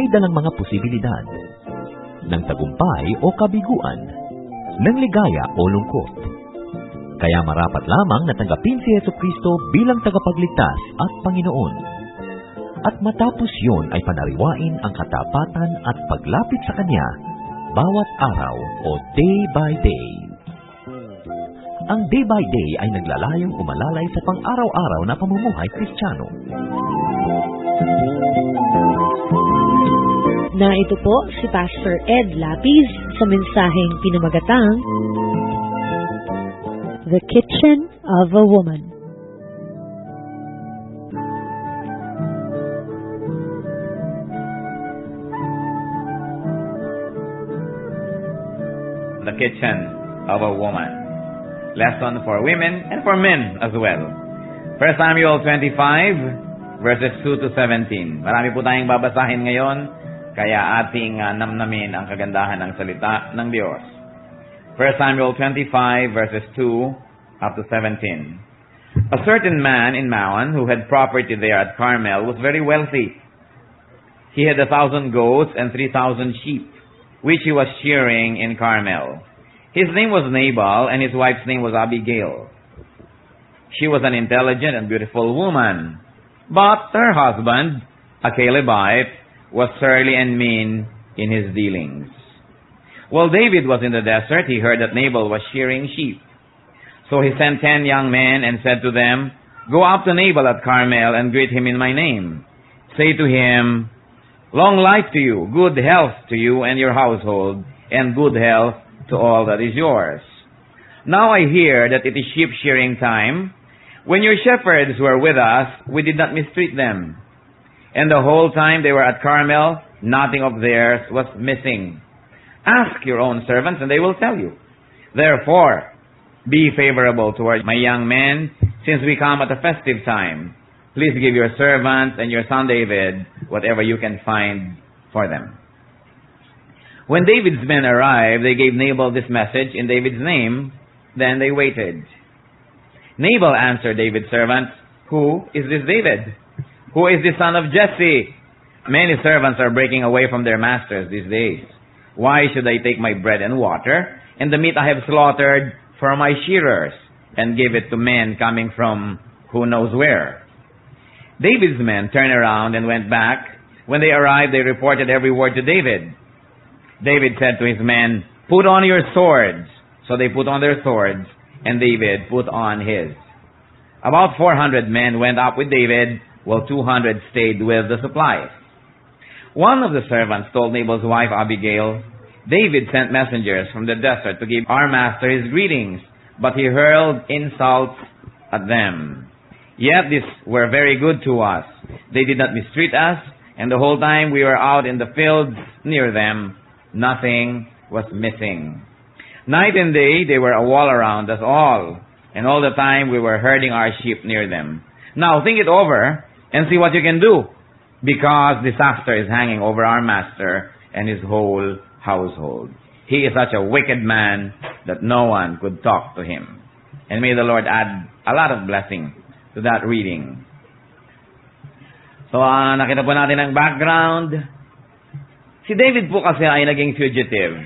may dalang mga posibilidad ng tagumpay o kabiguan, ng ligaya o lungkot. Kaya marapat lamang na tanggapin si Jesucristo bilang tagapagligtas at Panginoon. At matapos yun ay panariwain ang katapatan at paglapit sa Kanya bawat araw o day by day. Ang day by day ay naglalayong umalalay sa pang-araw-araw na pamumuhay Kristiyano. Na ito po si Pastor Ed Lapis sa mensaheng pinamagatang The Kitchen of a Woman. The Kitchen of a Woman. Lesson for women and for men as well. 1 Samuel 25, verses 2 to 17. Marami po tayong babasahin ngayon, kaya ating namnamin ang kagandahan ng salita ng Diyos. 1 Samuel 25, verses 2 up to 17. A certain man in Maon who had property there at Carmel was very wealthy. He had 1,000 goats and 3,000 sheep, which he was shearing in Carmel. His name was Nabal, and his wife's name was Abigail. She was an intelligent and beautiful woman, but her husband, a Calebite, was surly and mean in his dealings. While David was in the desert, he heard that Nabal was shearing sheep. So he sent 10 young men and said to them, "Go up to Nabal at Carmel and greet him in my name. Say to him, 'Long life to you, good health to you and your household, and good health to all that is yours. Now I hear that it is sheep shearing time. When your shepherds were with us, we did not mistreat them. And the whole time they were at Carmel, nothing of theirs was missing. Ask your own servants, and they will tell you. Therefore, be favorable toward my young men, since we come at a festive time. Please give your servants and your son David whatever you can find for them.'" When David's men arrived, they gave Nabal this message in David's name. Then they waited. Nabal answered David's servants, "Who is this David? Who is the son of Jesse? Many servants are breaking away from their masters these days. Why should I take my bread and water and the meat I have slaughtered for my shearers and give it to men coming from who knows where?" David's men turned around and went back. When they arrived, they reported every word to David. David said to his men, "Put on your swords." So they put on their swords, and David put on his. About 400 men went up with David, while 200 stayed with the supplies. One of the servants told Nabal's wife Abigail, "David sent messengers from the desert to give our master his greetings, but he hurled insults at them. Yet these were very good to us. They did not mistreat us, and the whole time we were out in the fields near them, nothing was missing. Night and day they were a wall around us all, and all the time we were herding our sheep near them. Now think it over and see what you can do, because disaster is hanging over our master and his whole household. He is such a wicked man that no one could talk to him." And may the Lord add a lot of blessing to that reading. So, nakita po natin ang background. Si David po kasi ay naging fugitive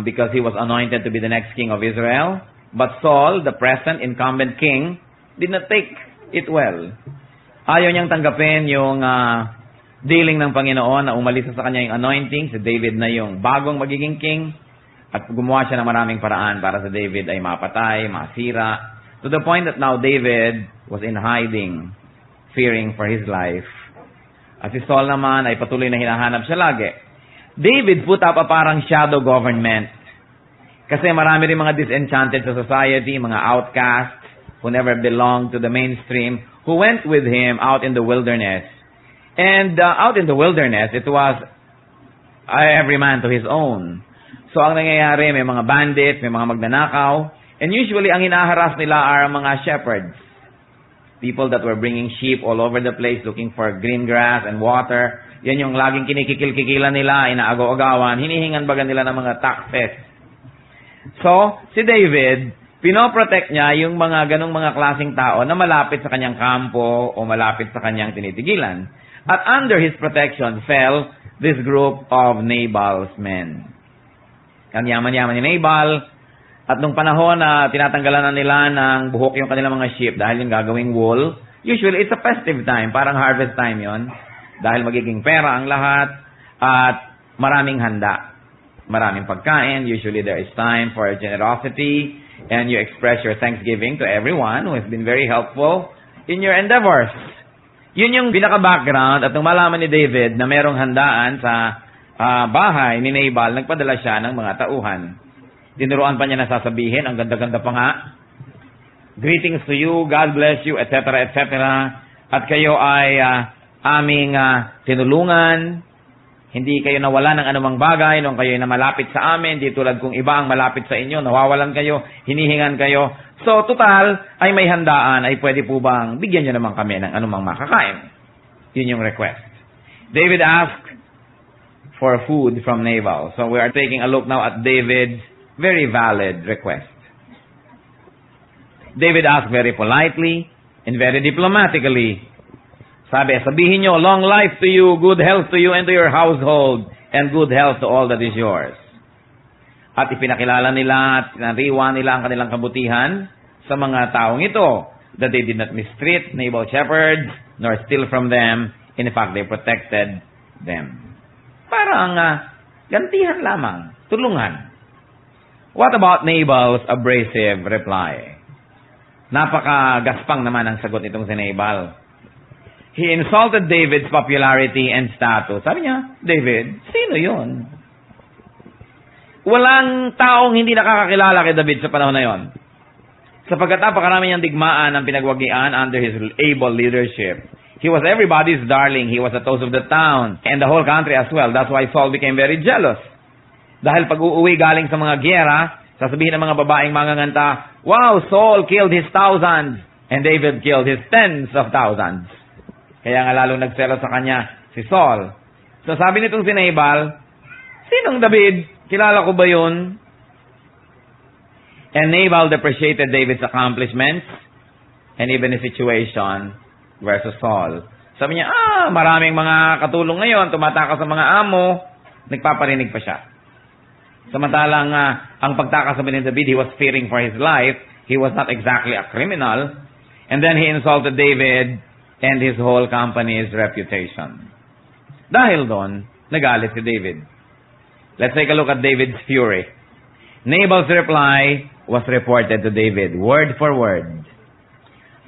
because he was anointed to be the next king of Israel. But Saul, the present incumbent king, did not take it well. Ayaw niyang tanggapin yung dealing ng Panginoon na umalis sa kanya yung anointing. Si David na yung bagong magiging king. At gumawa siya ng maraming paraan para sa David ay mapatay, masira. To the point that now David was in hiding, fearing for his life. At si Saul naman ay patuloy na hinahanap siya lagi. David put up a parang shadow government. Kasi marami rin mga disenchanted sa society, mga outcasts who never belonged to the mainstream, who went with him out in the wilderness. And out in the wilderness, it was every man to his own. So ang nangyayari, may mga bandits, may mga magnanakaw, and usually ang hinaharas nila are mga shepherds. People that were bringing sheep all over the place looking for green grass and water. Yan yung laging kinikikil-kikilan nila, inaagaw-agawan, hinihingan baga nila ng mga taxes. So, si David, pinoprotect niya yung mga ganong mga klaseng tao na malapit sa kanyang kampo o malapit sa kanyang tinitigilan. At under his protection fell this group of Nabal's men. Ang yaman-yaman ni Nabal, at nung panahon na tinatanggalan na nila ng buhok yung kanilang mga sheep dahil yung gagawing wool, usually it's a festive time, parang harvest time yon, dahil magiging pera ang lahat at maraming handa, maraming pagkain. Usually there is time for generosity and you express your thanksgiving to everyone who has been very helpful in your endeavors. Yun yung pinaka-background, at nung malaman ni David na merong handaan sa bahay ni Nabal, nagpadala siya ng mga tauhan. Tinuruan pa niya na sasabihin, ang ganda-ganda pa nga, greetings to you, God bless you, etc., etc. At kayo ay aming tinulungan, hindi kayo nawala ng anumang bagay nung kayo na malapit sa amin, di tulad kung iba ang malapit sa inyo, nawawalan kayo, hinihingan kayo. So, total, ay may handaan, ay pwede po bang bigyan nyo naman kami ng anumang makakain? Yun yung request. David asked for food from Nabal. So, we are taking a look now at David's very valid request. David asked very politely and very diplomatically. Sabihin nyo, long life to you, good health to you and to your household, and good health to all that is yours. At ipinakilala nila at nariwa nila ang kanilang kabutihan sa mga taong ito, that they did not mistreat Nabal's shepherds, nor steal from them. In fact, they protected them. Parang gantihan lamang, tulungan. What about Nabal's abrasive reply? Napaka-gaspang naman ang sagot nitong si Nabal. He insulted David's popularity and status. Sabi niya, David, sino yun? Walang taong hindi nakakakilala kay David sa panahon na yon. Sapagkat napakarami niyang digmaan ang pinagwagian under his able leadership. He was everybody's darling. He was the toast of the town and the whole country as well. That's why Saul became very jealous. Dahil pag uuwi galing sa mga gyera, sasabihin ng mga babaeng manganganta, wow, Saul killed his thousands and David killed his tens of thousands. Kaya nga lalong nagselos sa kanya si Saul. So sabi nitong si Nabal, sinong David? Kilala ko ba yun? And Nabal depreciated David's accomplishments and even his situation versus Saul. Sabi niya, maraming mga katulong ngayon, tumatakas sa mga amo, nagpaparinig pa siya. Samantalang ang pagtakasabi ni David, he was fearing for his life. He was not exactly a criminal. And then he insulted David and his whole company's reputation. Dahil doon, nagalit si David. Let's take a look at David's fury. Nabal's reply was reported to David, word for word.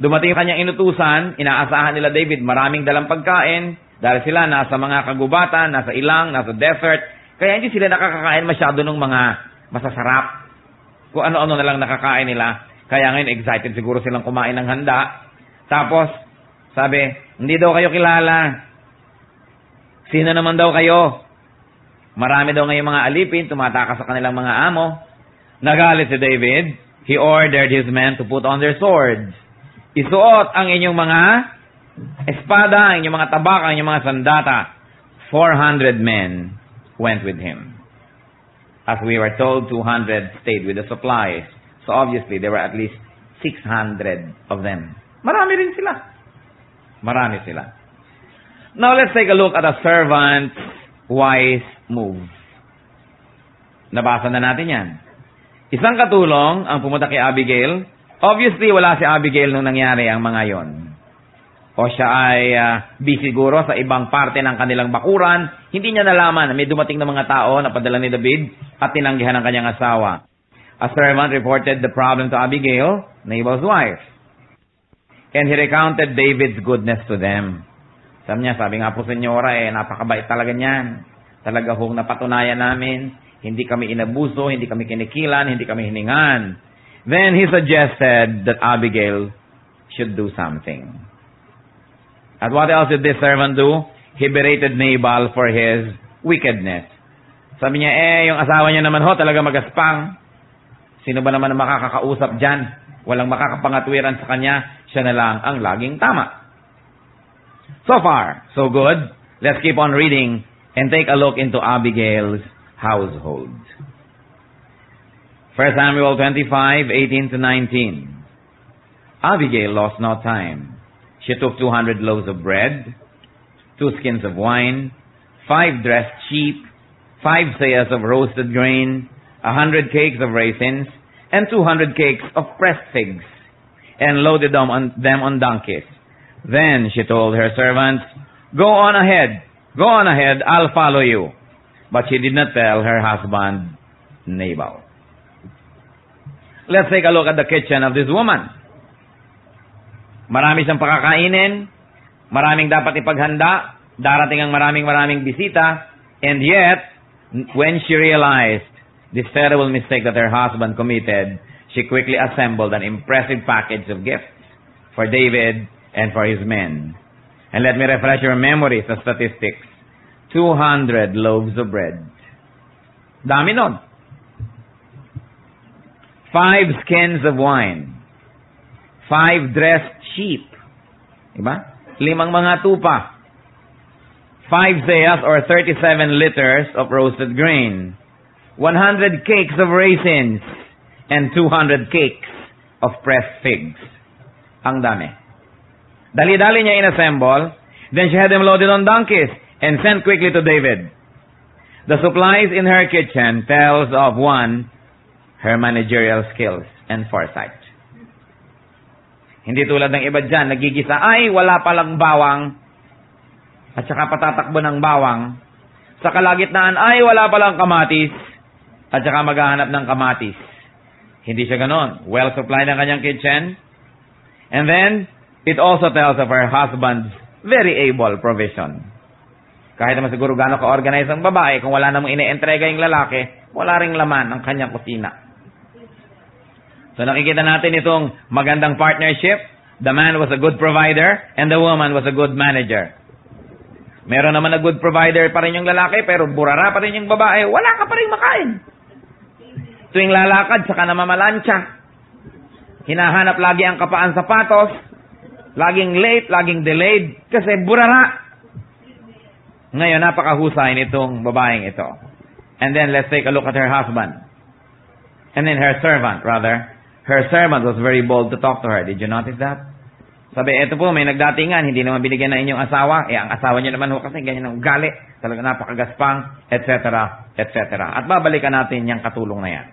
Dumating kanyang inutusan, inaasahan nila David maraming dalang pagkain, dahil sila nasa mga kagubatan, nasa ilang, nasa desert, kaya hindi sila nakakakain masyado ng mga masasarap. Kung ano-ano na lang nakakain nila. Kaya ngayon excited siguro silang kumain ng handa. Tapos, sabi, hindi daw kayo kilala. Sino naman daw kayo? Marami daw ngayong mga alipin, tumatakas sa kanilang mga amo. Nagalit si David. He ordered his men to put on their swords. Isuot ang inyong mga espada, ang inyong mga tabak, ang inyong mga sandata. 400 men went with him. As we were told, 200 stayed with the supplies. So obviously, there were at least 600 of them. Marami rin sila. Marami sila. Now, let's take a look at a servant's wise move. Nabasa na natin yan. Isang katulong ang pumunta kay Abigail. Obviously, wala si Abigail nung nangyari ang mga yon. O siya ay busy siguro sa ibang parte ng kanilang bakuran. Hindi niya nalaman na may dumating na mga tao na padala ni David at tinanggihan ang kanyang asawa. A servant reported the problem to Abigail, Nabal's wife. And he recounted David's goodness to them. Sabi nga po, senyora, napakabait talaga niyan. Talaga hong napatunayan namin. Hindi kami inabuso, hindi kami kinikilan, hindi kami hiningan. Then he suggested that Abigail should do something. At what else did this servant do? He berated Nabal for his wickedness. Sabi niya, yung asawa niya naman talaga magaspang. Sino ba naman ang makakakausap dyan? Walang makakapangatwiran sa kanya. Siya na lang ang laging tama. So far, so good. Let's keep on reading and take a look into Abigail's household. 1 Samuel 25:18-19. Abigail lost no time. She took 200 loaves of bread, 2 skins of wine, 5 dressed sheep, 5 seahs of roasted grain, 100 cakes of raisins, and 200 cakes of pressed figs, and loaded them on donkeys. Then she told her servants, Go on ahead, I'll follow you. But she did not tell her husband, Nabal. Let's take a look at the kitchen of this woman. Marami siyang pakakainin, maraming dapat ipaghanda, darating ang maraming bisita, and yet, when she realized this terrible mistake that her husband committed, she quickly assembled an impressive package of gifts for David and for his men. And let me refresh your memories of statistics. 200 loaves of bread. Dami nun. 5 skins of wine. 5 dressed sheep. Diba? 5 mga tupa. 5 seahs or 37 liters of roasted grain. 100 cakes of raisins. And 200 cakes of pressed figs. Ang dami. Dali-dali niya inassemble. Then she had them loaded on donkeys and sent quickly to David. The supplies in her kitchen tells of one, her managerial skills and foresight. Hindi tulad ng iba dyan, nagigisa, ay wala palang bawang, at saka patatakbo ng bawang. Sa kalagitnaan, ay wala palang kamatis, at saka maghahanap ng kamatis. Hindi siya ganon. Well supplied ang kanyang kitchen. And then, it also tells of her husband's very able provision. Kahit naman siguro gano'n ka-organize ang babae, kung wala namang ine-entrega yung lalaki, wala ring laman ang kanyang kusina. So nakikita natin itong magandang partnership. The man was a good provider and the woman was a good manager. Meron naman na good provider pa rin yung lalaki, pero burara pa rin yung babae, wala ka pa rin makain. Tuwing lalakad, saka namamalansya. Hinahanap lagi ang kapaan sapatos, laging late, laging delayed, kasi burara. Ngayon, napakahusay nitong babaeng ito. And then, let's take a look at her husband. And then her servant, rather. Her servant was very bold to talk to her. Did you notice that? Sabi, eto po, may nagdatingan, hindi naman binigyan na inyong asawa. Ang asawa niyo naman ho kasi ganyan ang ugali. Talaga napakagaspang, etc., etc. At babalikan natin yung katulong na yan.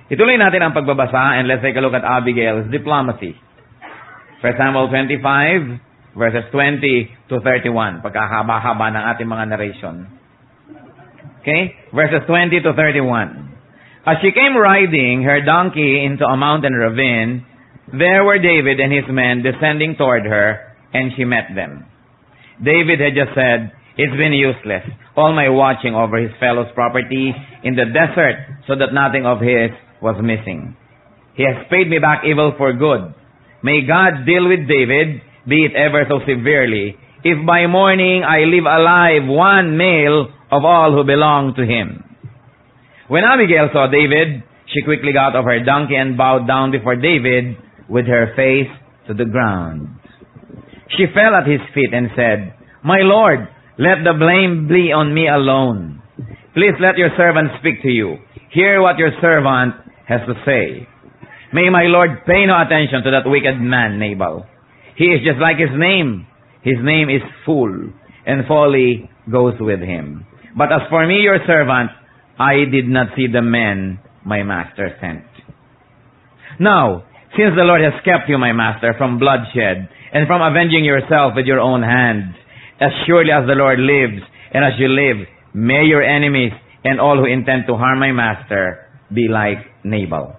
Ituloy natin ang pagbabasa and let's take a look at Abigail's diplomacy. 1 Samuel 25, verses 20 to 31. Pagkahaba-haba ng ating mga narration. Okay? Verses 20 to 31. As she came riding her donkey into a mountain ravine, there were David and his men descending toward her, and she met them. David had just said, It's been useless, all my watching over his fellow's property in the desert, so that nothing of his was missing. He has paid me back evil for good. May God deal with David, be it ever so severely, if by morning I leave alive one male of all who belong to him. When Abigail saw David, she quickly got off her donkey and bowed down before David with her face to the ground. She fell at his feet and said, My lord, let the blame be on me alone. Please let your servant speak to you. Hear what your servant has to say. May my lord pay no attention to that wicked man, Nabal. He is just like his name. His name is Fool, and folly goes with him. But as for me, your servant, I did not see the men my master sent. Now, since the Lord has kept you, my master, from bloodshed, and from avenging yourself with your own hands, as surely as the Lord lives, and as you live, may your enemies and all who intend to harm my master be like Nabal.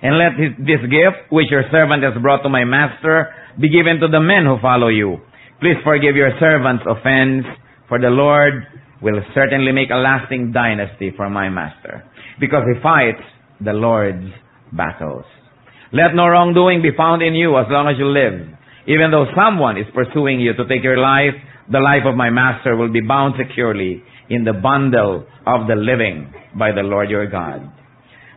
And let this gift, which your servant has brought to my master, be given to the men who follow you. Please forgive your servant's offense, for the Lord will certainly make a lasting dynasty for my master, because he fights the Lord's battles. Let no wrongdoing be found in you as long as you live. Even though someone is pursuing you to take your life, the life of my master will be bound securely in the bundle of the living by the Lord your God.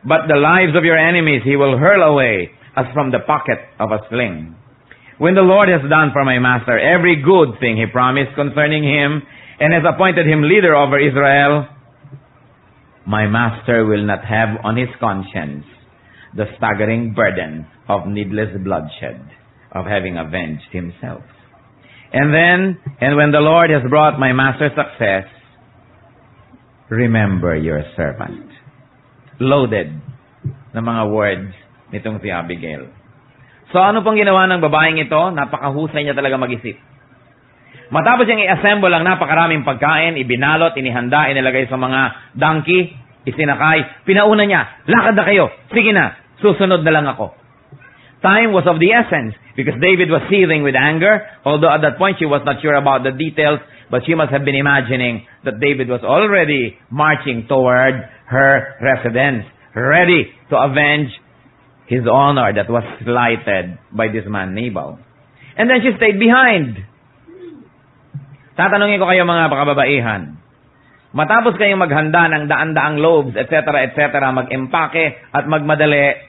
But the lives of your enemies he will hurl away as from the pocket of a sling. When the Lord has done for my master every good thing he promised concerning him, and has appointed him leader over Israel, my master will not have on his conscience the staggering burden of needless bloodshed, of having avenged himself. And when the Lord has brought my master success, remember your servant. Loaded na mga words nitong si Abigail. So ano pong ginawa ng babaeng ito? Napakahusay niya talaga mag-isip. Matapos niyang i-assemble ang napakaraming pagkain, ibinalot, inihanda, inilagay sa mga donkey, isinakay, pinauna niya, lakad na kayo, sige na, susunod na lang ako. Time was of the essence because David was seething with anger, although at that point she was not sure about the details, but she must have been imagining that David was already marching toward her residence, ready to avenge his honor that was slighted by this man Nabal. And then she stayed behind. Tatanungin ko kayo mga kababaihan, matapos kayong maghanda ng daan-daang loaves, etc., mag-empake at magmadali,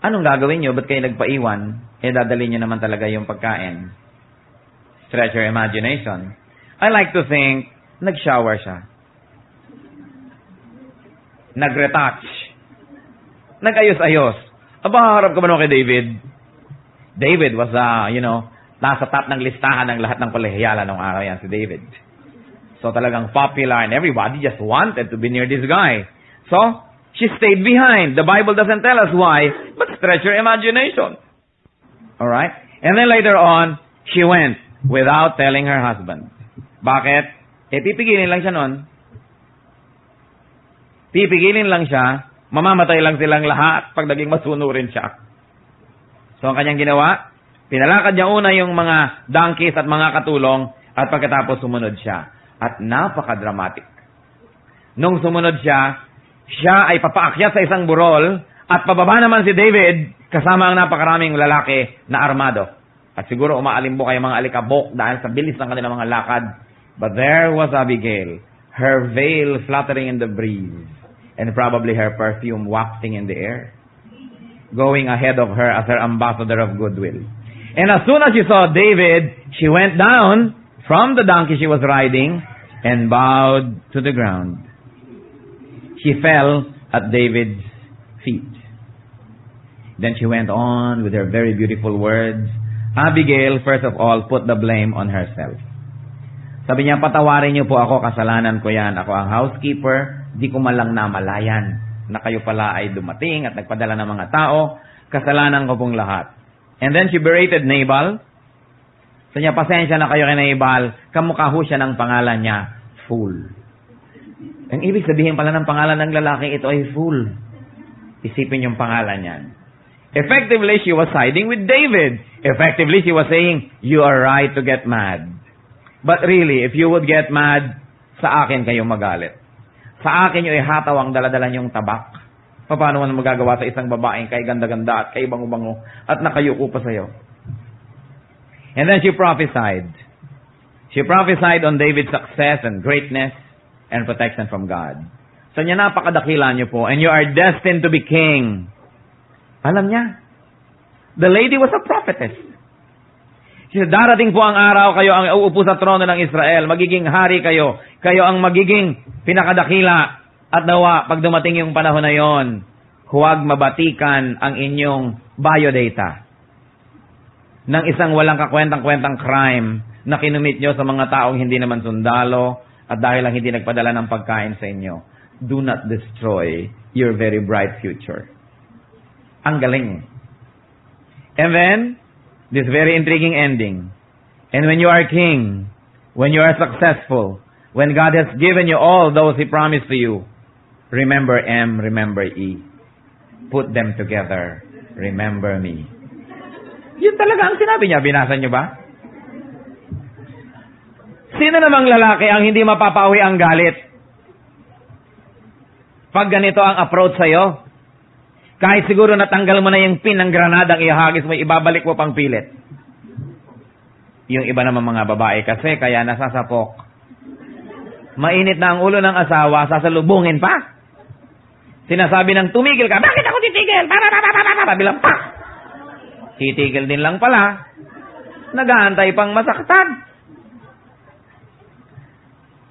anong gagawin nyo? Ba't kayo nagpaiwan? Dadalhin nyo naman talaga yung pagkain. Stretch your imagination. I like to think, nag-shower siya. Nag-retouch. Nag-ayos-ayos. Aba, harap ka ba naman kay David? David was, nasa top ng listahan ng lahat ng kolehiyala nung araw yan si David. So talagang popular and everybody just wanted to be near this guy. So, she stayed behind. The Bible doesn't tell us why, but stretch your imagination. Alright? And then later on, she went without telling her husband. Bakit? Pipigilin lang siya nun. Pipigilin lang siya, mamamatay lang silang lahat pag naging masunurin siya. So ang kanyang ginawa, pinalakad niya una yung mga donkeys at mga katulong at pagkatapos sumunod siya. At napaka-dramatic. Nung sumunod siya ay papaakyat sa isang burol at pababa naman si David kasama ang napakaraming lalaki na armado. At siguro umaalimbo kayo mga alikabok dahil sa bilis ng kanilang mga lakad. But there was Abigail, her veil fluttering in the breeze and probably her perfume wafting in the air, going ahead of her as her ambassador of goodwill. And as soon as she saw David, she went down from the donkey she was riding and bowed to the ground. She fell at David's feet. Then she went on with her very beautiful words. Abigail, first of all, put the blame on herself. Sabi niya, patawarin niyo po ako, kasalanan ko yan. Ako ang housekeeper, di ko malang namalayan na kayo pala ay dumating at nagpadala ng mga tao. Kasalanan ko pong lahat. And then she berated Nabal. So niya, pasensya na kayo kay Nabal, kamukha ho siya ng pangalan niya, fool. Ang ibig sabihin pala ng pangalan ng lalaki, ito ay fool. Isipin yung pangalan niyan. Effectively, she was siding with David. Effectively, she was saying, you are right to get mad. But really, if you would get mad, sa akin kayo magalit. Sa akin yung ihataw ang daladala niyong tabak. Paano mo magagawa sa isang babaeng kay ganda-ganda at kay bango-bango at nakayuko pa sa'yo? And then she prophesied. She prophesied on David's success and greatness and protection from God. So niya, napakadakila niyo po, and you are destined to be king. Alam niya, the lady was a prophetess. She said, darating po ang araw, kayo ang uupo sa trono ng Israel, magiging hari kayo, kayo ang magiging pinakadakila, at nawa, pag dumating yung panahon na yon, huwag mabatikan ang inyong biodata ng isang walang kakwentang-kwentang crime na kinumit nyo sa mga taong hindi naman sundalo at dahil lang hindi nagpadala ng pagkain sa inyo. Do not destroy your very bright future. Ang galing. And then, this very intriguing ending. And when you are king, when you are successful, when God has given you all those He promised to you, remember M, remember E. Put them together. Remember me. Yun talaga ang sinabi niya. Binasa niyo ba? Sino namang lalaki ang hindi mapapawi ang galit? Pag ganito ang approach sa'yo, kahit siguro natanggal mo na yung pin ng granadang ihagis mo, ibabalik mo pang pilit. Yung iba naman mga babae kasi, kaya nasasapok. Mainit na ang ulo ng asawa, sasalubungin pa. Sinasabi ng tumigil ka, bakit ako titigil? Bilang pa. Titigil din lang pala. Nag-aantay pang masaktan.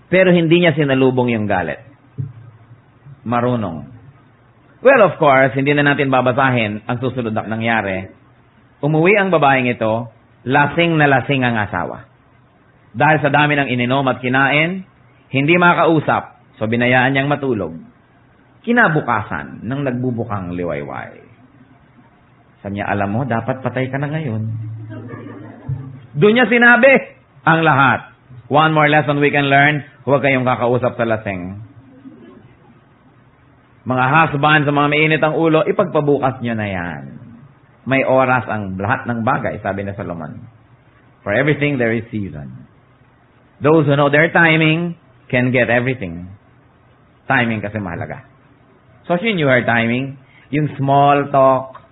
Pero hindi niya sinalubong yung galit. Marunong. Well, of course, hindi na natin babasahin ang susunod na nangyari. Umuwi ang babaeng ito, lasing na lasing ang asawa. Dahil sa dami ng ininom at kinain, hindi makausap, so binayaan niyang matulog. Kinabukasan, nang nagbubukang liwayway. Sabi niya, alam mo, dapat patay ka na ngayon. Doon niya sinabi ang lahat. One more lesson we can learn, huwag kayong kakausap sa lasing. Mga husband, sa mga mainit ang ulo, ipagpabukas nyo na yan. May oras ang lahat ng bagay, sabi ni Solomon. For everything there is season. Those who know their timing can get everything. Timing kasi mahalaga. So she knew her timing. Yung small talk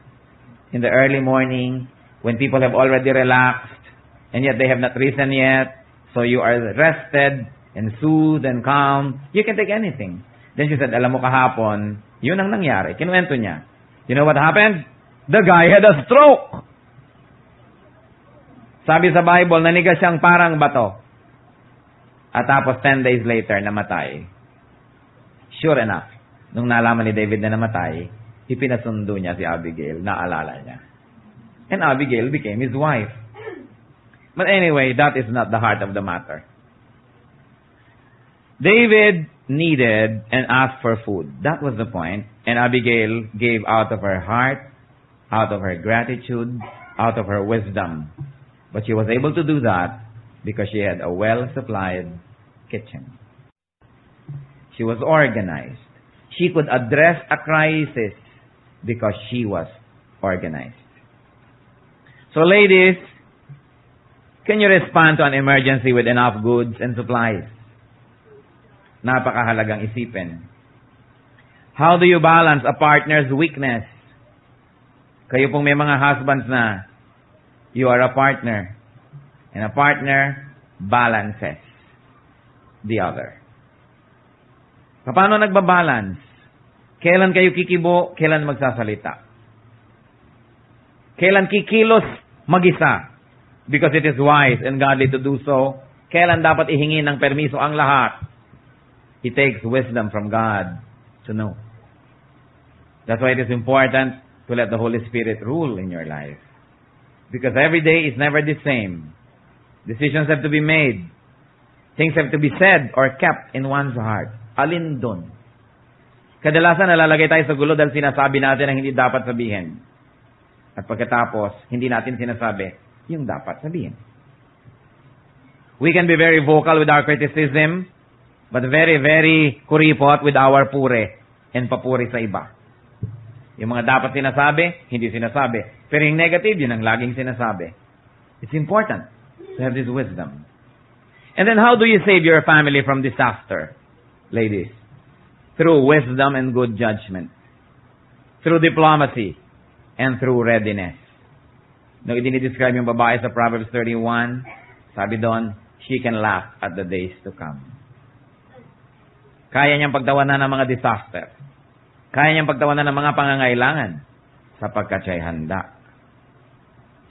in the early morning, when people have already relaxed, and yet they have not risen yet, so you are rested and soothed and calm, you can take anything. Then she said, alam mo kahapon, yun ang nangyari. Kinuwento niya. You know what happened? The guy had a stroke. Sabi sa Bible, nanigas siyang parang bato. At tapos 10 days later, namatay. Sure enough, nung nalaman ni David na namatay, ipinasundo niya si Abigail, naalala niya. And Abigail became his wife. But anyway, that is not the heart of the matter. David needed and asked for food. That was the point. And Abigail gave out of her heart, out of her gratitude, out of her wisdom. But she was able to do that because she had a well-supplied kitchen. She was organized. She could address a crisis because she was organized. So ladies, can you respond to an emergency with enough goods and supplies? Napakahalagang isipin. How do you balance a partner's weakness? Kayo pong may mga husbands na you are a partner. And a partner balances the other. Paano nagbabalance? Kailan kayo kikibo, kailan magsasalita? Kailan kikilos mag-isa? Because it is wise and godly to do so. Kailan dapat ihingi ng permiso ang lahat? It takes wisdom from God to know. That's why it is important to let the Holy Spirit rule in your life. Because every day is never the same. Decisions have to be made. Things have to be said or kept in one's heart. Alin dun? Kadalasan nalalagay tayo sa gulo dahil sinasabi natin ang hindi dapat sabihin. At pagkatapos, hindi natin sinasabi yung dapat sabihin. We can be very vocal with our criticism, but very, very kuripot with our pure and papuri sa iba. Yung mga dapat sinasabi, hindi sinasabi. Pero yung negative, yun ang laging sinasabi. It's important to have this wisdom. And then how do you save your family from disaster, ladies? Through wisdom and good judgment. Through diplomacy and through readiness. Nung idinidescribe yung babae sa Proverbs 31, sabi doon, she can laugh at the days to come. Kaya niyang pagtawanan ng mga disaster. Kaya niyang pagtawanan ng mga pangangailangan sapagkat siya'y handa.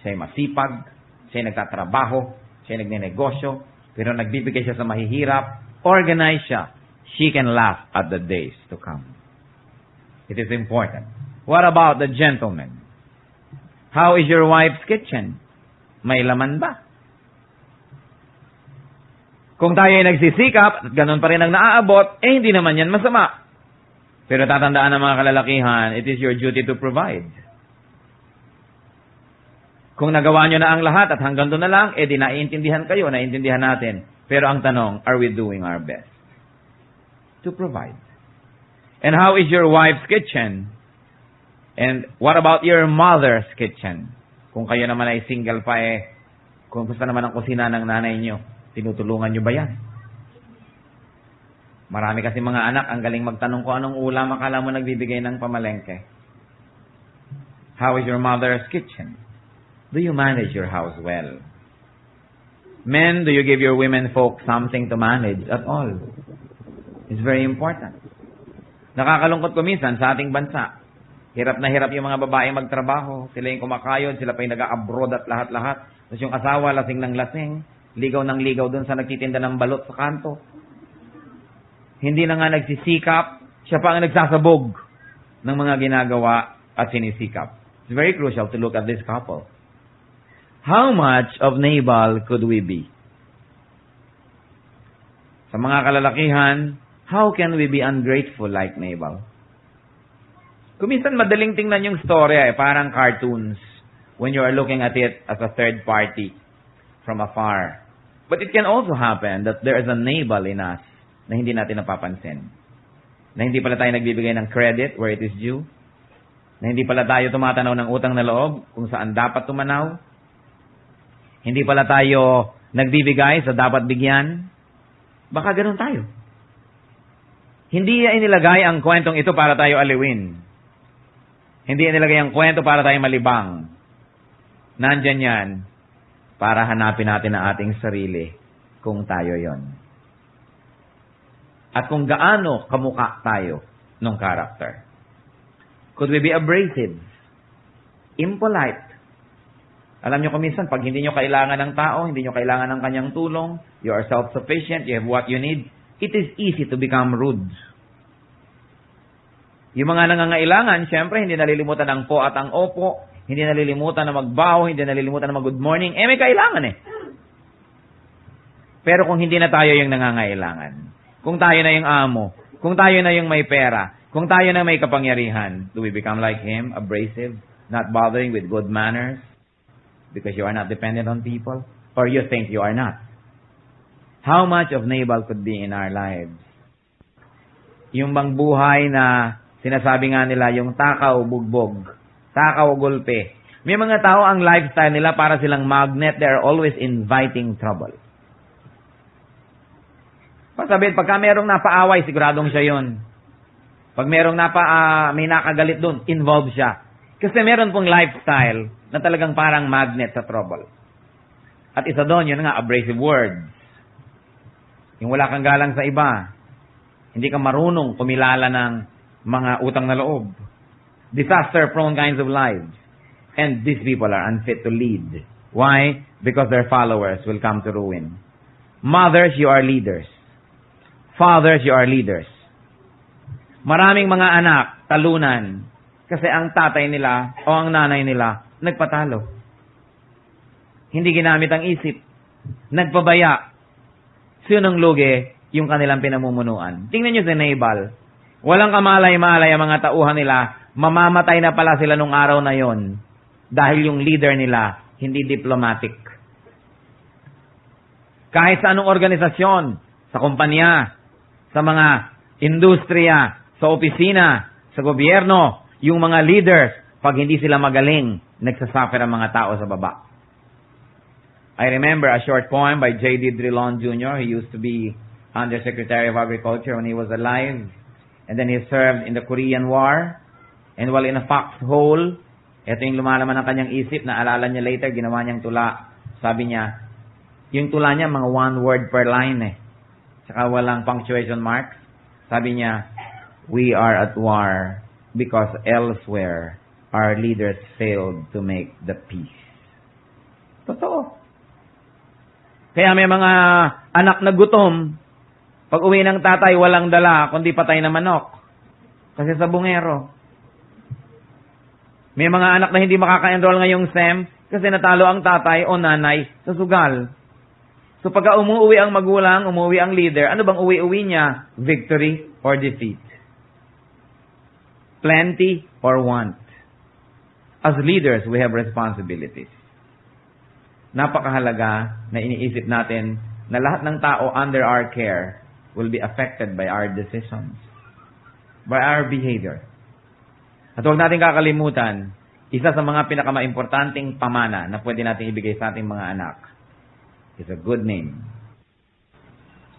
Siya'y masipag, siya'y nagtatrabaho, siya'y nagnenegosyo, pero nagbibigay siya sa mahihirap, organize siya. She can laugh at the days to come. It is important. What about the gentleman? How is your wife's kitchen? May laman ba? Kung tayo ay nagsisikap at ganun pa rin ang naaabot, hindi naman yan masama. Pero tatandaan ng mga kalalakihan, it is your duty to provide. Kung nagawa nyo na ang lahat at hanggang doon na lang, di naiintindihan kayo, naiintindihan natin. Pero ang tanong, are we doing our best to provide? And how is your wife's kitchen? And what about your mother's kitchen? Kung kayo naman ay single pa kung gusto naman ang kusina ng nanay nyo, tinutulungan nyo ba yan? Marami kasi mga anak, ang galing magtanong ko anong ulam, akala mo nagbibigay ng pamalengke. How is your mother's kitchen? Do you manage your house well? Men, do you give your women folk something to manage at all? It's very important. Nakakalungkot ko minsan sa ating bansa. Hirap na hirap yung mga babae magtrabaho. Sila yung kumakayod, sila pa yung nag-abroad at lahat-lahat. Tapos yung asawa, lasing ng lasing. Ligaw ng ligaw dun sa nagtitinda ng balot sa kanto. Hindi na nga nagsisikap, siya pa ang nagsasabog ng mga ginagawa at sinisikap. It's very crucial to look at this couple. how much of Nabal could we be? Sa mga kalalakihan, how can we be ungrateful like Nabal? Kuminsan madaling tingnan yung storya parang cartoons when you are looking at it as a third party from afar. But it can also happen that there is a Nabal in us na hindi natin napapansin. Na hindi pala tayo nagbibigay ng credit where it is due. Na hindi pala tayo tumatanaw ng utang na loob kung saan dapat tumanaw. Hindi pala tayo nagbibigay sa dapat bigyan. Baka ganun tayo. Hindi inilagay ang kwentong ito para tayo aliwin. Hindi inilagay ang kwento para tayo malibang. Nandyan yan para hanapin natin ang ating sarili kung tayo yon. At kung gaano kamukha tayo ng character. Could we be abrasive? Impolite? Alam nyo kuminsan, pag hindi nyo kailangan ng tao, hindi nyo kailangan ng kanyang tulong, you are self-sufficient, you have what you need, it is easy to become rude. Yung mga nangangailangan, syempre, hindi nalilimutan ang po at ang opo, hindi nalilimutan na magbow, hindi nalilimutan na mag-good morning, may kailangan eh. Pero kung hindi na tayo yung nangangailangan, kung tayo na yung amo, kung tayo na yung may pera, kung tayo na may kapangyarihan, do we become like him, abrasive, not bothering with good manners? Because you are not dependent on people? Or you think you are not? How much of Nabal could be in our lives? Yung bang buhay na sinasabi nga nila, yung takaw bugbog, takaw gulpe. May mga tao ang lifestyle nila para silang magnet, they are always inviting trouble. Sabihin, pagka merong napaaway, siguradong siya yun. Pag merong may nakagalit doon, involved siya. Kasi meron pong lifestyle na talagang parang magnet sa trouble. At isa doon, yun nga, abrasive words. Yung wala kang galang sa iba. Hindi ka marunong kumilala ng mga utang na loob. Disaster-prone kinds of lives. And these people are unfit to lead. Why? Because their followers will come to ruin. Mothers, you are leaders. Fathers, you are leaders. Maraming mga anak, talunan. Kasi ang tatay nila o ang nanay nila, nagpatalo. Hindi ginamit ang isip. Nagpabaya. Sinong lugi? Yung kanilang pinamumunuan. Tingnan nyo si Nabal. Walang kamalay-malay ang mga tauhan nila. Mamamatay na pala sila nung araw na yon. Dahil yung leader nila, hindi diplomatic. Kahit sa anong organisasyon, sa kumpanya, sa mga industriya, sa opisina, sa gobyerno, yung mga leaders, pag hindi sila magaling, nagsasuffer ang mga tao sa baba. I remember a short poem by J.D. Drilon Jr. He used to be Undersecretary of Agriculture when he was alive. And then he served in the Korean War. And while in a foxhole, ito yung lumalaman ng kanyang isip, na alala niya later, ginawa niyang tula. Sabi niya, yung tula niya, mga one word per line eh. Saka walang punctuation marks. Sabi niya, we are at war because elsewhere our leaders failed to make the peace. Totoo. Kaya may mga anak na gutom, pag uwi ng tatay, walang dala, kundi patay na manok. Kasi sa bungero. May mga anak na hindi makaka-enroll ngayong SEM kasi natalo ang tatay o nanay sa sugal. So pagka umuwi ang magulang, umuwi ang leader, ano bang uwi-uwi niya? Victory or defeat? Plenty or want? As leaders, we have responsibilities. Napakahalaga na iniisip natin na lahat ng tao under our care will be affected by our decisions, by our behavior. At huwag natin kakalimutan, isa sa mga pinakamaimportanteng pamana na pwede natin ibigay sa ating mga anak is a good name.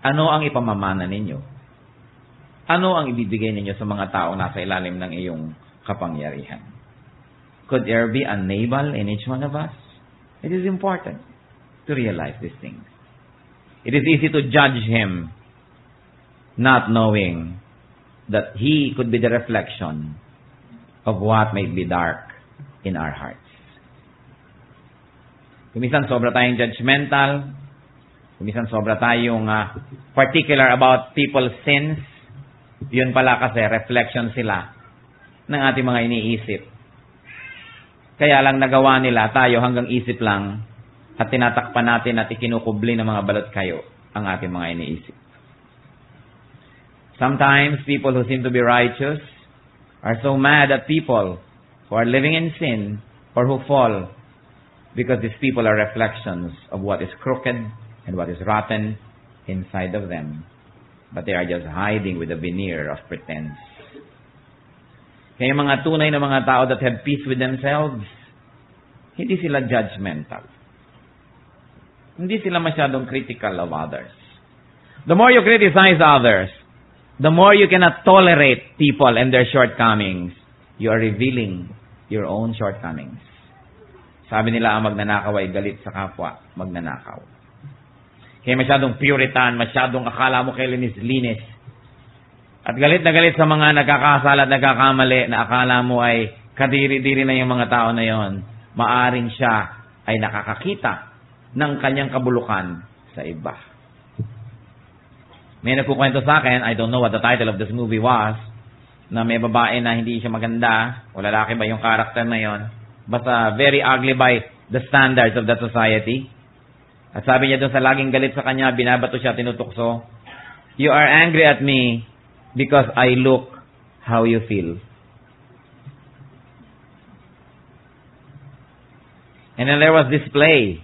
Ano ang ipamamana ninyo? Ano ang ibibigay ninyo sa mga taong nasa ilalim ng iyong kapangyarihan? Could there be a Nabal in each one of us? It is important to realize these things. It is easy to judge him, not knowing that he could be the reflection of what may be dark in our hearts. Kumisan sobra tayong judgmental, kumisan sobra tayong particular about people's sins. Yun pala kasi reflection sila ng ating mga iniisip. Kaya lang nagawa nila, tayo hanggang isip lang, at tinatakpan natin at ikinukubli ng mga balot kayo ang ating mga iniisip. Sometimes people who seem to be righteous are so mad at people who are living in sin or who fall, because these people are reflections of what is crooked and what is rotten inside of them. But they are just hiding with a veneer of pretense. Kaya mga tunay na mga tao that have peace with themselves, hindi sila judgmental. Hindi sila masyadong critical of others. The more you criticize others, the more you cannot tolerate people and their shortcomings, you are revealing your own shortcomings. Sabi nila, ang magnanakaw ay galit sa kapwa, magnanakaw. Kaya masyadong puritan, masyadong akala mo kay linis-linis. At galit na galit sa mga nagkakasala at nagkakamali na akala mo ay kadiri-diri na yung mga tao na yon. Maaring siya ay nakakakita ng kanyang kabulukan sa iba. May nagkukwento sa akin, I don't know what the title of this movie was, na may babae na hindi siya maganda, o lalaki ba yung karakter na yon, basta very ugly by the standards of that society. At sabi niya doon sa laging galit sa kanya, binabato siya, tinutukso, "You are angry at me because I look how you feel." And then there was this play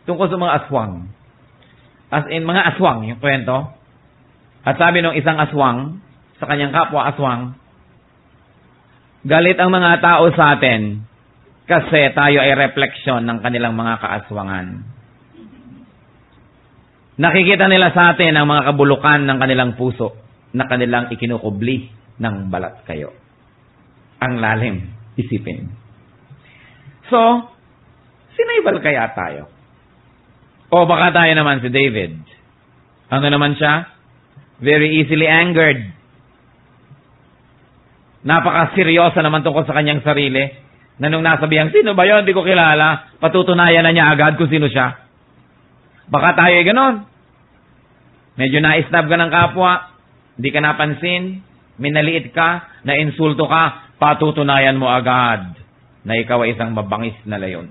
tungkol sa mga aswang. As in, mga aswang, yung kwento. At sabi nung isang aswang, sa kanyang kapwa aswang, galit ang mga tao sa atin kasi tayo ay refleksyon ng kanilang mga kaaswangan. Nakikita nila sa atin ang mga kabulukan ng kanilang puso na kanilang ikinukubli ng balat kayo. Ang lalim, isipin. So, sinaybal kaya tayo? O baka tayo naman si David. Ano naman siya? Very easily angered. Napaka-seryosa naman tungkol sa kanyang sarili. Na nung nasabihan, sino ba yun? Hindi ko kilala. Patutunayan na niya agad kung sino siya. Baka tayo ay ganon. Medyo na-stab ka ng kapwa. Hindi ka napansin. Minaliit ka. Na-insulto ka. Patutunayan mo agad na ikaw ay isang mabangis na layon.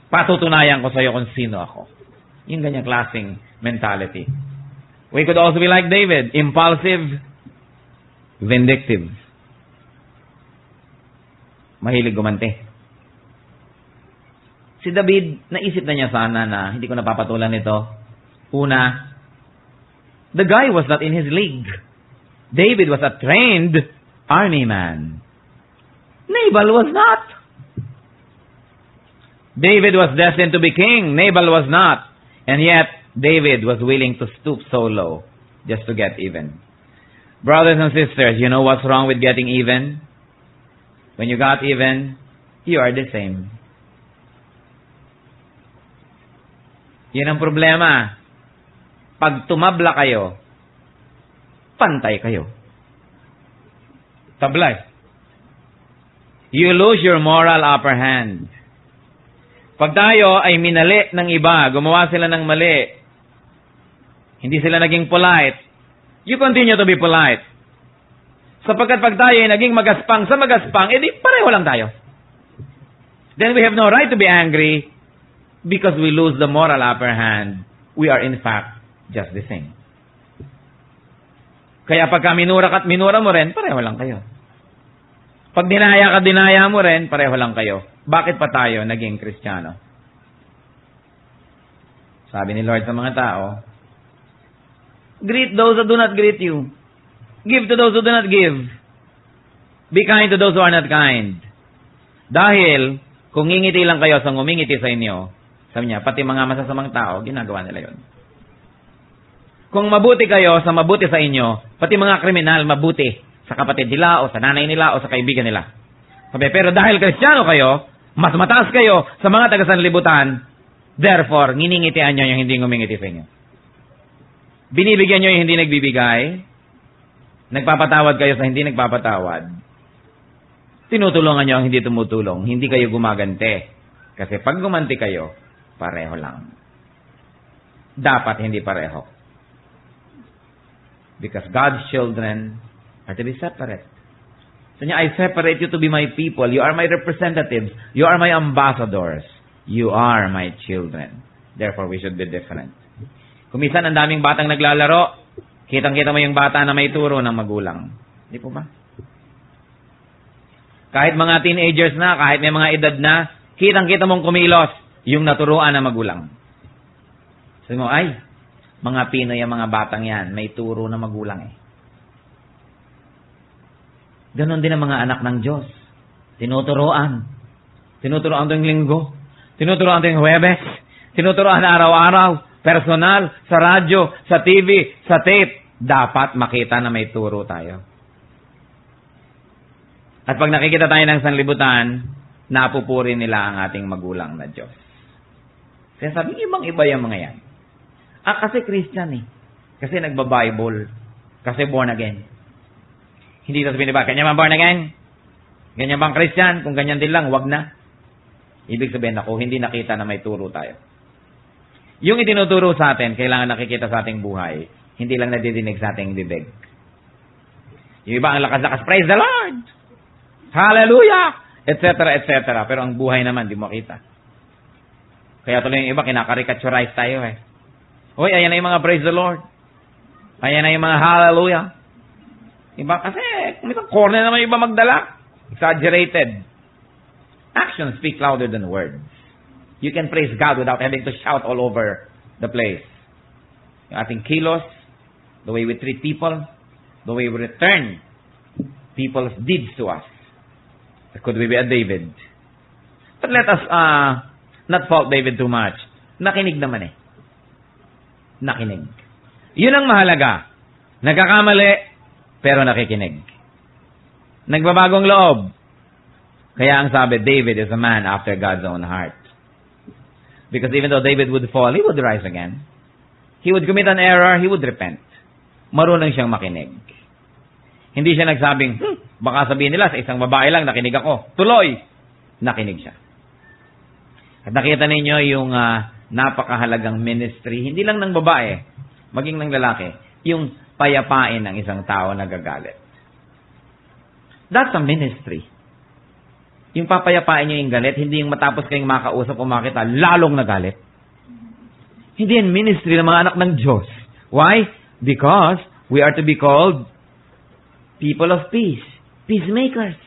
Patutunayan ko sa iyo kung sino ako. Yung ganyang klaseng mentality. We could also be like David. Impulsive. Vindictive. Mahilig gumante. Si David, naisip na niya sana na hindi ko napapatulan ito. Una, the guy was not in his league. David was a trained army man. Nabal was not. David was destined to be king. Nabal was not. And yet, David was willing to stoop so low just to get even. Brothers and sisters, you know what's wrong with getting even? When you got even, you are the same. Yan ang problema. Pag tumabla kayo, pantay kayo. Tablay. You lose your moral upper hand. Pag tayo ay minali ng iba, gumawa sila ng mali, hindi sila naging polite, you continue to be polite. Sapagkat pag tayo ay naging magaspang sa magaspang, edi pareho lang tayo. Then we have no right to be angry because we lose the moral upper hand. We are in fact just the same. Kaya pagka minura ka at minura mo rin, pareho lang kayo. Pag dinaya ka, dinaya mo rin, pareho lang kayo. Bakit pa tayo naging Kristiyano? Sabi ni Lord sa mga tao, greet those who do not greet you. Give to those who do not give. Be kind to those who are not kind. Dahil, kung ngingiti lang kayo sa ngumingiti sa inyo, sabi niya, pati mga masasamang tao, ginagawa nila yon. Kung mabuti kayo sa mabuti sa inyo, pati mga kriminal mabuti sa kapatid nila o sa nanay nila o sa kaibigan nila. Sabi, pero dahil Kristiyano kayo, mas mataas kayo sa mga taga-sanlibutan, therefore, nginingitian nyo yung hindi ngumingiti sa inyo. Binibigyan nyo yung hindi nagbibigay, nagpapatawad kayo sa hindi nagpapatawad, tinutulungan nyo ang hindi tumutulong, hindi kayo gumagante. Kasi pag gumanti kayo, pareho lang. Dapat hindi pareho. Because God's children are to be separate. So niya, I separate you to be my people. You are my representatives. You are my ambassadors. You are my children. Therefore, we should be different. Kumisan, ang daming batang naglalaro. Kitang-kita mo yung bata na may turo ng magulang. Di po ba? Kahit mga teenagers na, kahit may mga edad na, kitang-kita mong kumilos yung naturuan ng magulang. Sabi mo, ay, mga Pinoy ang mga batang yan, may turo ng magulang eh. Ganon din ang mga anak ng Diyos. Tinuturoan. Tinuturoan tuwing linggo. Tinuturoan tuwing Huwebes. Tinuturoan araw-araw. Personal, sa radyo, sa TV, sa tape. Dapat makita na may turo tayo. At pag nakikita tayo ng sanlibutan, napupuri nila ang ating magulang na Diyos. Kaya sabi, ibang-iba yung mga yan. Kasi Christian eh. Kasi nagba-Bible. Kasi born again. Hindi sasabihin ba, kanya bang born again? Ganyan bang Christian? Kung ganyan din lang, wag na. Ibig sabihin ako, hindi nakita na may turo tayo. Yung itinuturo sa atin, kailangan nakikita sa ating buhay. Hindi lang nadidinig sa ating bibig. Yung iba ang lakas-lakas, praise the Lord! Hallelujah! Etc. etc. Pero ang buhay naman, di mo makita. Kaya tuloy yung iba, kinakarikaturize tayo eh. Uy, ayan na yung mga praise the Lord. Ayan na yung mga hallelujah. Iba kasi, kumitang corner naman yung iba magdala. Exaggerated. Actions speak louder than words. You can praise God without having to shout all over the place. Yung ating kilos, the way we treat people, the way we return people's deeds to us. Could we be a David? But let us not fault David too much. Nakinig naman eh. Nakinig. Yun ang mahalaga. Nagkakamali, pero nakikinig. Nagbabagong loob. Kaya ang sabi, David is a man after God's own heart. Because even though David would fall, he would rise again. He would commit an error, he would repent. Marunong siyang makinig. Hindi siya nagsabing, baka sabihin nila sa isang babae lang, nakinig ako. Tuloy! Nakinig siya. At nakita ninyo yung napakahalagang ministry, hindi lang ng babae, maging ng lalaki, yung payapain ng isang tao na gagalit. That's a ministry. Yung papayapain nyo yung galit, hindi yung matapos kayong makausap o makita, lalong nagalit. Hindi yung ministry ng mga anak ng Diyos. Why? Because we are to be called people of peace. Peacemakers.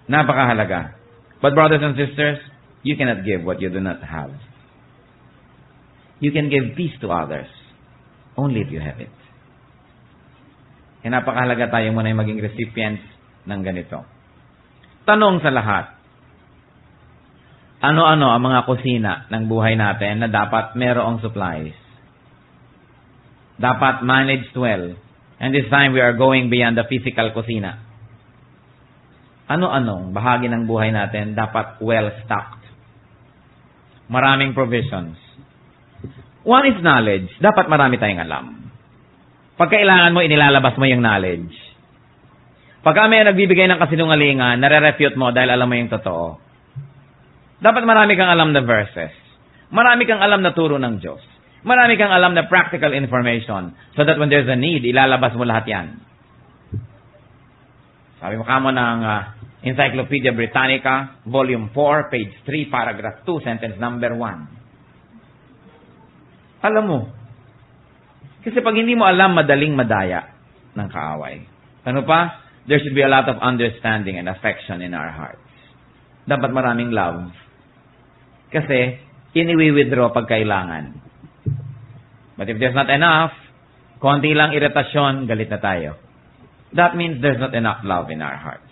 Napakahalaga. But brothers and sisters, you cannot give what you do not have. You can give peace to others only if you have it. Kaya napakahalaga tayo muna yung maging recipients ng ganito. Tanong sa lahat, ano-ano ang mga kusina ng buhay natin na dapat merong supplies? Dapat managed well. And this time we are going beyond the physical kusina. Ano-anong bahagi ng buhay natin dapat well-stocked? Maraming provisions. One is knowledge. Dapat marami tayong alam. Pag kailangan mo, inilalabas mo yung knowledge. Pagka may nagbibigay ng kasinungalingan, nare-refute mo dahil alam mo yung totoo. Dapat marami kang alam na verses. Marami kang alam na turo ng Diyos. Marami kang alam na practical information so that when there's a need, ilalabas mo lahat yan. Sabi mo kamo ng Encyclopedia Britannica, Volume 4, page 3, paragraph 2, sentence number 1. Alam mo. Kasi pag hindi mo alam, madaling madaya ng kaaway. Ano pa? There should be a lot of understanding and affection in our hearts. Dapat maraming love. Kasi, ini-withdraw pag kailangan. But if there's not enough, konti lang iritasyon, galit na tayo. That means there's not enough love in our hearts.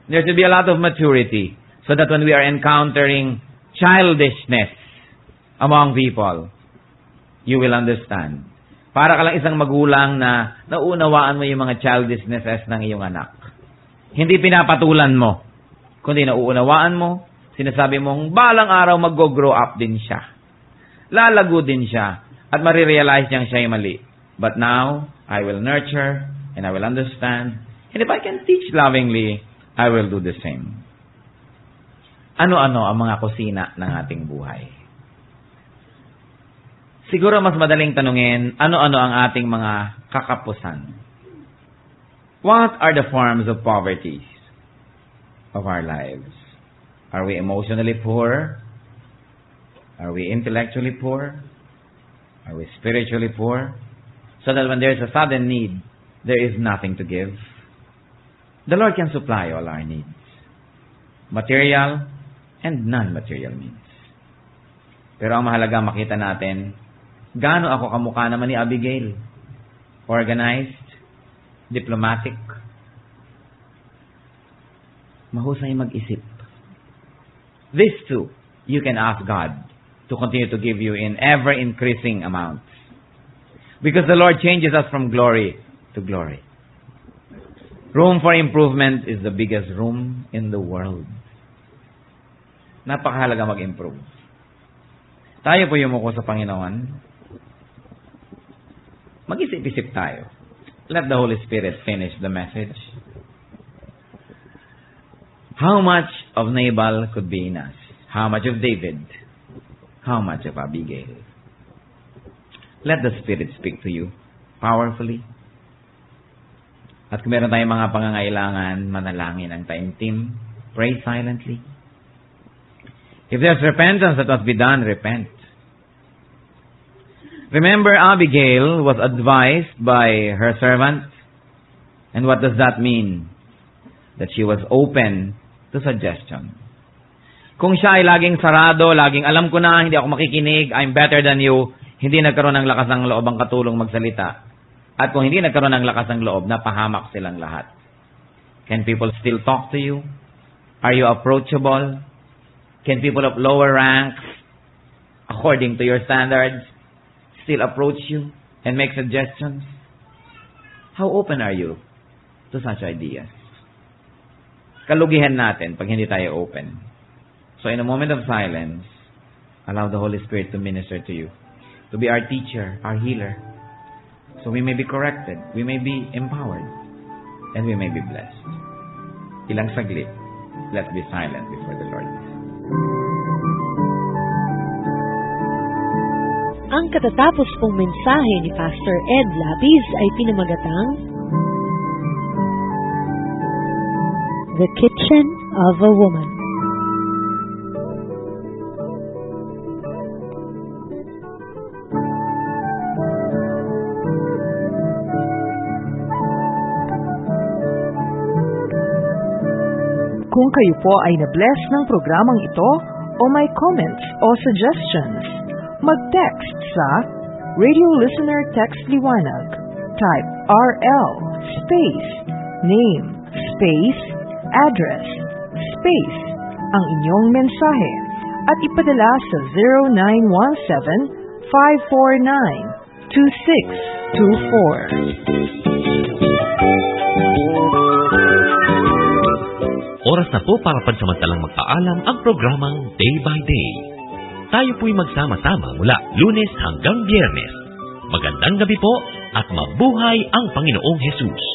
There should be a lot of maturity so that when we are encountering childishness among people, you will understand. Para ka lang isang magulang na naunawaan mo yung mga childishnesses ng iyong anak. Hindi pinapatulan mo, kundi nauunawaan mo, sinasabi mong balang araw mag-grow up din siya. Lalago din siya at marirealize niyang siya yung mali. But now, I will nurture and I will understand. And if I can teach lovingly, I will do the same. Ano-ano ang mga kusina ng ating buhay? Siguro mas madaling tanungin, ano-ano ang ating mga kakapusan? What are the forms of poverty of our lives? Are we emotionally poor? Are we intellectually poor? Are we spiritually poor? So that when there is a sudden need, there is nothing to give. The Lord can supply all our needs. Material and non-material needs. Pero ang mahalaga makita natin, gaano ako kamukha naman ni Abigail? Organized, diplomatic, mahusay mag-isip. These two, you can ask God to continue to give you in ever-increasing amounts. Because the Lord changes us from glory to glory. Room for improvement is the biggest room in the world. Napakahalaga mag-improve. Tayo po yumuko sa Panginoon. Mag-isip-isip tayo. Let the Holy Spirit finish the message. How much of Nabal could be in us? How much of David? How much of Abigail? Let the Spirit speak to you powerfully. At kung meron tayong mga pangangailangan, manalangin ang taimtim. Pray silently. If there's repentance that must be done, repent. Remember, Abigail was advised by her servant. And what does that mean? That she was open to suggestion. Kung siya ay laging sarado, laging alam ko na, hindi ako makikinig, I'm better than you, hindi nagkaroon ng lakas ng loob ang katulong magsalita. At kung hindi nagkaroon ng lakas ng loob, napahamak silang lahat. Can people still talk to you? Are you approachable? Can people of lower ranks, according to your standards, still approach you and make suggestions? How open are you to such ideas? Kalugihan natin pag hindi tayo open. So in a moment of silence, allow the Holy Spirit to minister to you, to be our teacher, our healer. So we may be corrected, we may be empowered, and we may be blessed. Ilang saglit, let's be silent before the Lord. Ang katatapos pong mensahe ni Pastor Ed Lapiz ay pinamagatang The Kitchen of a Woman. Kung kayo po ay na-bless ng programang ito o may comments o suggestions, mag-text sa Radio Listener Text Liwanag. Type RL space name space address space ang inyong mensahe at ipadala sa 0917-549-2624. Oras na po para pansamantalang magpaalam ang programang Day by Day. Tayo po'y magsama-sama mula Lunes hanggang Biyernes. Magandang gabi po at mabuhay ang Panginoong Hesus.